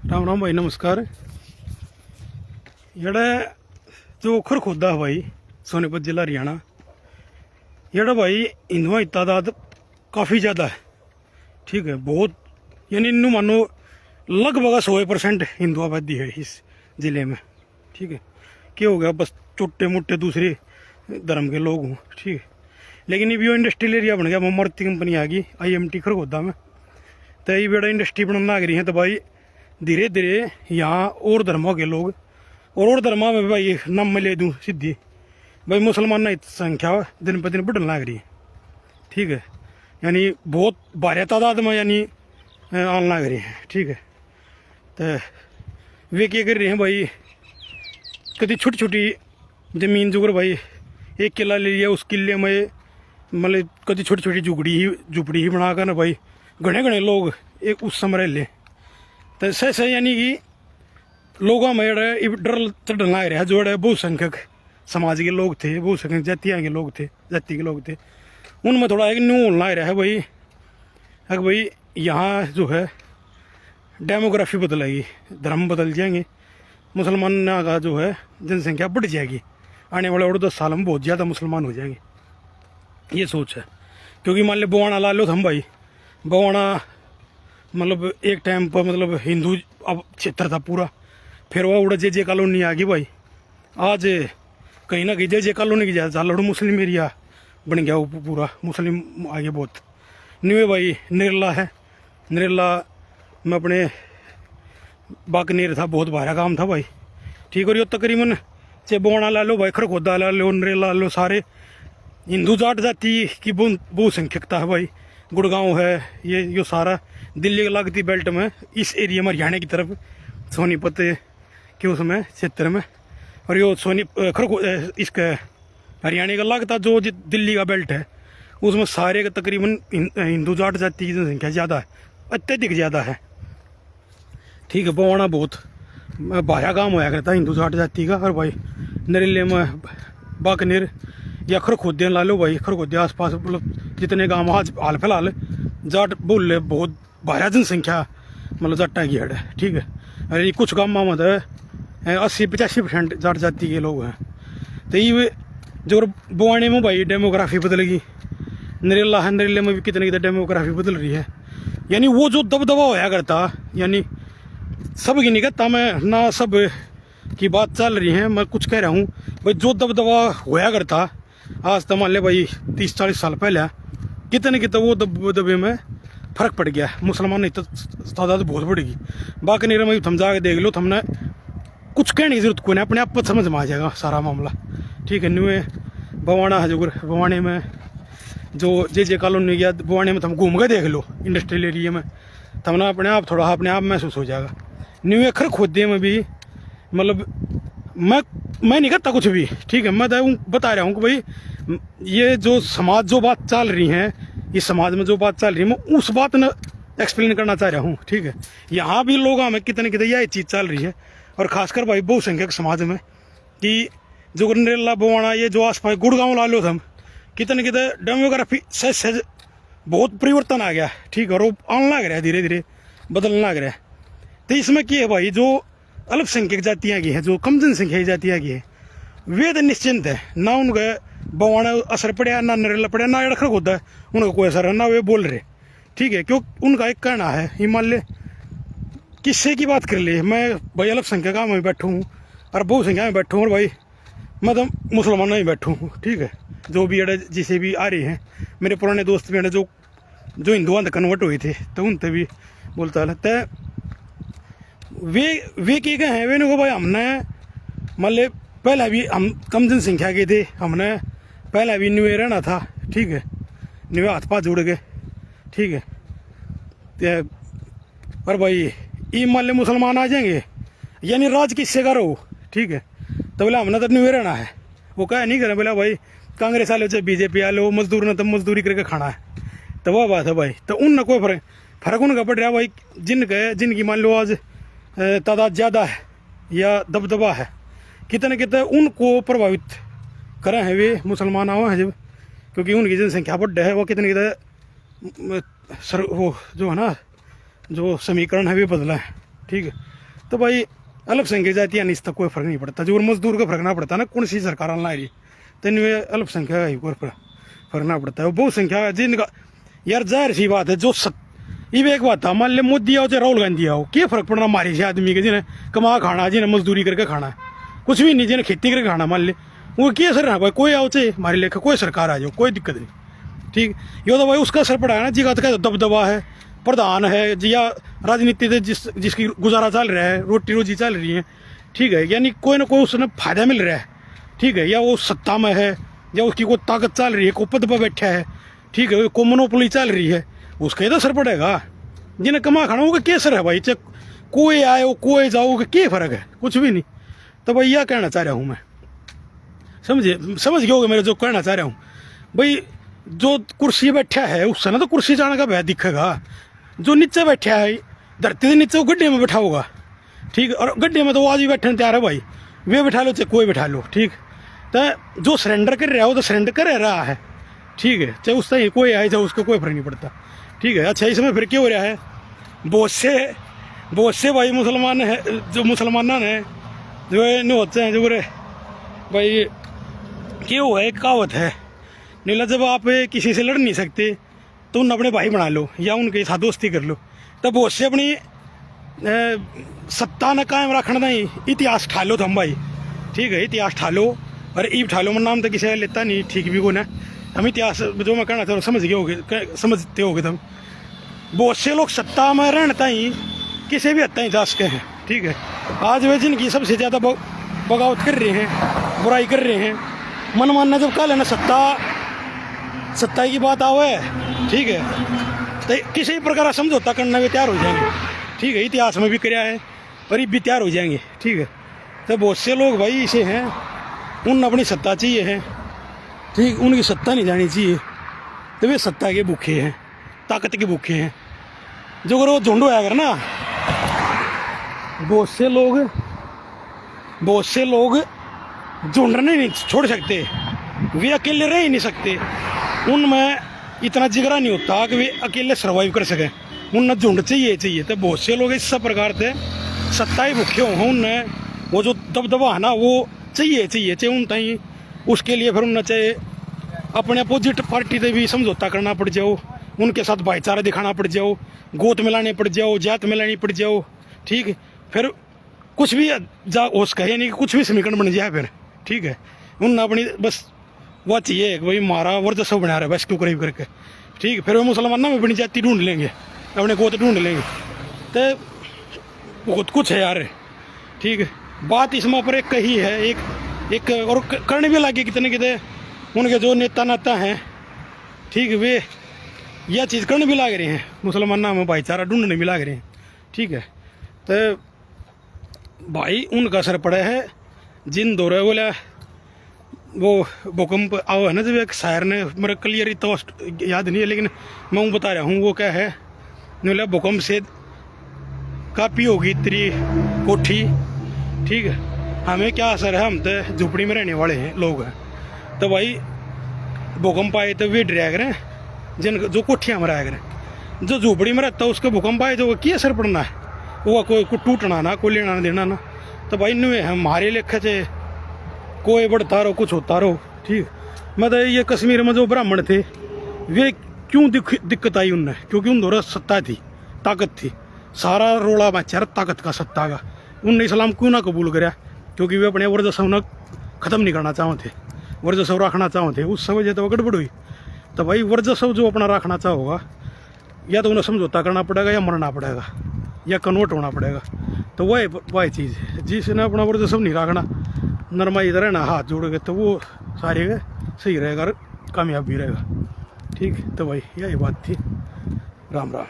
राम राम भाई, नमस्कार। यड़ा जो खरखोदा है भाई, सोनीपत जिला हरियाणा। यड़ा भाई हिंदुओं की तादाद काफ़ी ज़्यादा है, ठीक है। बहुत यानी इनू मानो लगभग 100% हिंदू आबादी है इस ज़िले में, ठीक है। क्या हो गया, बस छोटे मोटे दूसरे धर्म के लोग हों, ठीक है। लेकिन ये भी इंडस्ट्रियल एरिया बन गया, मारुति कंपनी आ गई IMT खरखोदा में, तो ये बड़ा इंडस्ट्री बनने लग रही है। तो भाई धीरे धीरे यहाँ और धर्मों के लोग और धर्मों में भाई नाम मैं ले दूँ सीधी, भाई मुसलमानों की संख्या दिन पर दिन बढ़ने लग रही है, ठीक है। यानी बहुत भारी तादाद में यानी आने लग रही है, ठीक है। तो वे क्या कर रहे हैं भाई, कभी छोटी छोटी ज़मीन जुगर भाई, एक किला ले लिया, उस किले में मतलब कभी छोटी छोटी झुपड़ी ही बनाकर ना भाई घने घने लोग एक उस समय रह ले। तो सही यानी कि लोगों में डर चढ़ने लग रहा है। जो बहुसंख्यक समाज के लोग थे, बहुसंख्यक जातियाँ के लोग थे, जाति के लोग थे, उनमें थोड़ा एक न्यू होने लग रहा है भाई। अगर भाई यहाँ जो है डेमोग्राफी बदलेगी, धर्म बदल जाएंगे, मुसलमानों का जो है जनसंख्या बढ़ जाएगी, आने वाले और 10 साल में बहुत ज़्यादा मुसलमान हो जाएंगे, ये सोच है। क्योंकि मान लो बवाना ला लो हम भाई, बवाना मतलब एक टाइम पर मतलब हिंदू अब क्षेत्र था पूरा, फिर वह उड़ा जे कॉलोनी आ गई भाई। आज कहीं ना कहीं जे कॉलोनी की झालड़ मुस्लिम एरिया बन गया, वो पूरा मुस्लिम आ गया बहुत। न्यू भाई निरला है, निरला में अपने बाकनेर था, बहुत भारा काम था भाई, ठीक। और ये तकरीबन चाहे बवाना ला लो भाई, खरखोदा ला लो, निरला ला लो, सारे हिंदू जाट जाति की बहुसंख्यकता है भाई। गुड़गांव है, ये सारा दिल्ली के लगती बेल्ट में, इस एरिया में हरियाणा की तरफ सोनीपत के उसमें क्षेत्र में, और यो इसका हरियाणा का लगता जो दिल्ली का बेल्ट है, उसमें सारे का तकरीबन हिंदू जाट जाति की जनसंख्या ज़्यादा है, अत्यधिक ज़्यादा है, ठीक है। बवाना बहुत भाया काम होया करता हिंदू जाट जाति का। और भाई नरेले में बाकनेर या खरखोदे ला लो भाई, खरखोदे आसपास मतलब जितने गांव आज हाल फिलहाल जाट बोल बहुत भारी जनसंख्या मतलब जाटा की है, ठीक है। अरे कुछ गाँव में तो 80-85% जाट जाति के लोग हैं। तो ये जो बवाने में भाई डेमोग्राफी बदलेगी, नरेला है, नरेले में भी कितने कितने डेमोग्राफी बदल रही है। यानी वो जो दबदबा होया करता, यानी सब की नहीं कहता मैं ना, सब की बात चल रही है, मैं कुछ कह रहा हूँ भाई। जो दबदबा होया करता आज तो मान ले भाई 30-40 साल पहले, कितने कितने वो दबे में फ़र्क पड़ गया। मुसलमान तो तादाद बहुत बढ़ेगी। बाकी नहीं रहा, थम जाके देख लो, थमने कुछ कहने की जरूरत कोई नहीं, अपने आप पर समझ में आ जाएगा सारा मामला, ठीक है। न्यू बवाना है, जो बवाने में जो जे कॉलोनी गया, बवाने में तुम घूम के देख लो इंडस्ट्रियल एरिया में, थमना अपने आप थोड़ा अपने आप महसूस हो जाएगा। न्यू खरखोदे में भी मतलब मैं नहीं करता कुछ भी, ठीक है। मैं तो बता रहा हूँ कि भाई ये जो समाज जो बात चल रही है, इस समाज में जो बात चल रही है, मैं उस बात ने एक्सप्लेन करना चाह रहा हूँ, ठीक है। यहाँ भी लोगों में कितने कितने यही चीज़ चल रही है, और ख़ासकर भाई बहुसंख्यक समाज में, कि जो नरेला बवाना ये जो आसपास गुड़गांव ला लो हम, कितने कितने डेमोग्राफी सहज बहुत परिवर्तन आ गया, ठीक है। और वो आने लग रहा है, धीरे धीरे बदलने लग रहा है। तो इसमें क्या है भाई, जो अल्पसंख्यक जातियाँ की है, जो कम जनसंख्या जातियाँ की है, वे तो निश्चिंत है ना, उनका बवाना असर पड़ा ना, नरेला पड़ा ना, खरख होता है उनका कोई असर है ना, वे बोल रहे, ठीक है। क्यों उनका एक कहना है, हिमालय किससे की बात कर ले, मैं भाई अल्पसंख्यक में बैठूँ हूँ और बहुसंख्या में बैठूँ, और भाई मैं तो मुसलमानों में बैठूँ हूँ, ठीक है। जो भी अड़े जिसे भी आ रहे हैं, मेरे पुराने दोस्त भी अड़े जो हिंदुओं से कन्वर्ट हुए थे, तो उनसे भी बोलता लगता है। वे क्या कहे हैं, वे को भाई हमने मतलब पहले भी हम कम जनसंख्या के थे, हमने पहले भी न्यू रहना था, ठीक है। न्यू हाथ पाथ जुड़ गए, ठीक है। पर भाई ये मान ले मुसलमान आ जाएंगे, यानी राज किससे करो, ठीक है। तो बोला हमने तो न्यू रहना है, वो कह नहीं करें, बोला भाई कांग्रेस वाले चाहे BJP वाले, वो मजदूर ने तो मजदूरी करके खाना है, तो वह बात है भाई। तो उनने कोई फर्क उनका पड़ रहा भाई, जिनकी मान लो आज तादाद ज़्यादा है या दबदबा है, कितने कितने उनको प्रभावित करें हैं वे मुसलमान आए हैं जब, क्योंकि उनकी जनसंख्या बढ़ है। वो कितने कितने वो जो है ना, जो समीकरण है वे बदला है, ठीक है। तो भाई अल्पसंख्यक जाति यानी इसका कोई फर्क नहीं पड़ता, जो मजदूर का फर्क ना पड़ता ना कौन सी सरकार ला रही, तो इनमें अल्पसंख्यक का ही कोई फर्क ना पड़ता है। बहुसंख्या जिनका यार जाहिर सी बात है, जो ये एक बात था, मान ले मोदी आओ चाहे राहुल गांधी आओ, क्या फर्क पड़ना हमारे से आदमी के, जिन्हें कमा खाना, जिन्हें मजदूरी करके खाना, कुछ भी नहीं, जिन्हें खेती करके खाना, मान ले वो क्या असर है भाई, कोई आओ चाहे हमारे लेखा कोई सरकार आ जाओ, कोई दिक्कत नहीं। ठीक, ये तो भाई उसका असर पड़ा है ना, जिगा का दबदबा है, प्रधान है जी, या राजनीति से जिसकी गुजारा चल रहा है, रोटी रोजी चल रही है, ठीक है, यानी कोई ना कोई उसने फायदा मिल रहा है, ठीक है, या वो सत्ता में है, या उसकी कोई ताकत चल रही है, कोई पद पर बैठा है, ठीक है, कोई मोनोपोली चल रही है, उसका ही तो असर पड़ेगा। जिन्हें कमा खाना होगा क्या असर है भाई, चाहे कोई आए हो कोई जाओ, क्या फर्क है, कुछ भी नहीं। तो भाई यह कहना चाह रहा हूँ मैं, समझ गए होगे मेरे जो कहना चाह रहा हूँ भाई। जो कुर्सी बैठा है उससे ना तो कुर्सी जाने का भय दिखेगा, जो नीचे बैठा है धरती से नीचे वो गड्ढे में बैठा होगा, ठीक, और गड्ढे में तो वो आज भी बैठने तैयार है भाई, वे बैठा लो चाहे कोई बैठा लो, ठीक। तो जो सरेंडर कर रहा है वो तो सरेंडर कर रहा है, ठीक है, चाहे उससे ही कोई आए चाहे उसको कोई फर्क नहीं पड़ता, ठीक है। अच्छा, इसमें फिर क्या हो रहा है, बहुत से भाई मुसलमान है, जो मुसलमान है जो नहीं होते हैं, जो भाई क्या हुआ है, कहावत है नीला, जब आप किसी से लड़ नहीं सकते तो उन अपने भाई बना लो या उनके साथ दोस्ती कर लो। तो बहुत से अपनी सत्ता न कायम रखना नहीं, इतिहास ठा लो तुम भाई, ठीक है, इतिहास ठा लो, और ईब ठा लो, मन नाम तो किसी लेता नहीं, ठीक भी को ना, हम इतिहास जो मैं कहना चाह रहा समझते होगे तुम। बहुत से लोग सत्ता में रहता ही किसी भी हद तक जा सके हैं, ठीक है। आज वे जिनकी सबसे ज़्यादा बगावत कर रहे हैं, बुराई कर रहे हैं, मन मानना जब कहा लेना सत्ता की बात आवे, ठीक है, तो किसी प्रकार समझौता करने में तैयार हो जाएंगे, ठीक है, इतिहास में भी कराया है और ये भी तैयार हो जाएंगे, ठीक है। तो बहुत से लोग भाई इसे हैं, उन अपनी सत्ता चाहिए है, ठीक, उनकी सत्ता नहीं जानी चाहिए, तो वे सत्ता के भूखे हैं, ताकत के भूखे हैं। जो अगर वो झुंड होया कर ना, बहुत से लोग झुंड नहीं छोड़ सकते, वे अकेले रह ही नहीं सकते, उनमें इतना जिगरा नहीं होता कि वे अकेले सर्वाइव कर सकें, उन्हें झुंड चाहिए। तो बहुत से लोग इस सब प्रकार से सत्ता ही भूखे हों, उन्हें वो जो दबदबा है ना वो चाहिए उन तई, उसके लिए फिर उन्हें चाहे अपने अपोजिट पार्टी से भी समझौता करना पड़ जाओ, उनके साथ भाईचारा दिखाना पड़ जाओ, गोत मिलाने पड़ जाओ, जात मिलानी पड़ जाओ, ठीक, फिर कुछ भी हो सके, यानी कि कुछ भी समीकरण बन जाए फिर, ठीक है। उन अपनी बस वह चाहिए कि भाई मारा वर्चस्व बना रहा है बस क्यों करीब करके, ठीक, फिर वो मुसलमानों में अपनी जाति ढूंढ लेंगे, अपने गोत ढूंढ लेंगे, तो बहुत कुछ है यार, ठीक है। बात इसमें पर एक कही है, एक और करने भी लगे कितने उनके जो नेता हैं, ठीक, वे यह चीज़ करने भी लग रहे हैं, मुसलमानों में भाईचारा ढूंढने भी लग रहे हैं, ठीक है। तो भाई उनका असर पड़ा है, जिन दौरे बोला वो भूकंप आओ है ना, जब एक शायर ने, मेरा क्लियर तो याद नहीं है, लेकिन मैं वो बता रहा हूँ, वो क्या है, बोला भूकंप से काफ़ी होगी तेरी कोठी, ठीक है, हमें क्या असर है, हम तो झुपड़ी में रहने वाले हैं लोग हैं। तो भाई भूकंप आए तो वे डरा करें, जिन जो कोठियाँ में रहा करें, जो झुपड़ी में रहता है उसका भूकंप आए तो क्या असर पड़ना है, वो कोई टूटना ना, कोई लेना देना ना। तो भाई इनमें हमारे लेखे से कोई बढ़ता रहो कुछ होता रहो, ठीक। मतलब ये कश्मीर में जो ब्राह्मण थे वे क्यों दिक्कत आई उनने, क्योंकि उन दौरा सत्ता थी, ताकत थी, सारा रोड़ा बच्चा ताकत का, सत्ता का। उनने इस्लाम क्यों ना कबूल कराया, क्योंकि वे अपने वर्चस्व न ख़त्म नहीं करना चाहते, वर्चस्व रखना चाहते, उस समय तो गड़बड़ हुई। तो भाई वर्चस्व जो अपना रखना चाहोगा, या तो उन्हें समझौता करना पड़ेगा, या मरना पड़ेगा, या कन्वर्ट होना पड़ेगा। तो वही चीज़ है, जिसने अपना वर्चस्व नहीं रखना, नरमाई इधर है ना हाथ जोड़ के, तो वो सारे सही रहेगा, कामयाब भी रहेगा, ठीक। तो भाई यही बात थी, राम राम।